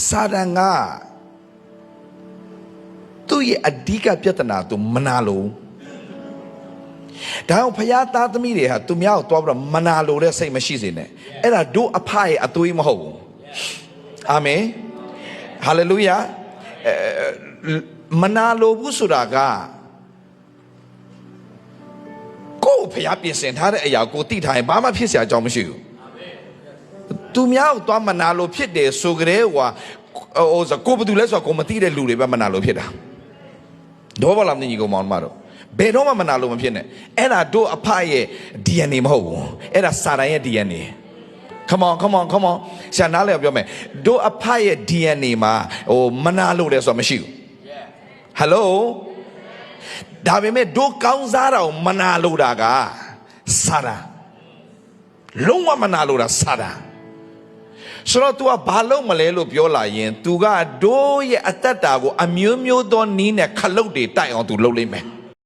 စာတန်ကသူ့ရဲ့အဓိကပြဿနာသူမနာလို့ဒါအောင်ဖယားသားသမီးတွေဟာသူများကိုတွားပြီးတော့မနာလို့တဲ့စိတ်မရှိစေနဲ့အဲ့ဒါတို့အဖရဲ့အသွေးမဟုတ်ဘူးအာမင်ဟာလေလုယာမနာလို့ဘူးဆိုတာကကိုယ်ဖယားပြင်ဆင်ထားတဲ့အရာကိုသိထားရင်ဘာမှဖြစ်เสียအကြောင်းမရှိဘူးသူများကိုတွားမနာလို့ဖြစ်တယ်ဆိုကြတဲ့ဟိုကိုဘယ်သူလဲဆိုတော့ကိုမသိတဲ့လူတွေပဲမနာလို့ဖြစ်တာတော့ဘာလို့မညီကောင်မောင်မတို့ဘယ်တော့မှမနာလို့မဖြစ်နဲ့အဲ့ဒါတို့အဖရဲ့ DNA မဟုတ်ဘူးအဲ့ဒါစာတန်ရဲ့ DNA come on ဆရာနားလည်ပြောမယ်တို့အဖရဲ့ DNA မှာမနာလို့လဲဆိုတော့မရှိဘူး hello ဒါပေမဲ့တို့ကောင်းစားတာကိုမနာလို့တာကစာတန်လုံးဝမနာလို့တာစာတန်ဆိုတော့ तू ကဘာလို့မလဲလို့ပြောလာရင် तू ကတို့ရဲ့အသက်တာကိုအမျိုးမျိုးသောနီးနဲ့ခလုတ်တွေတိုက်အောင် तू လုပ်လိမ့်မယ်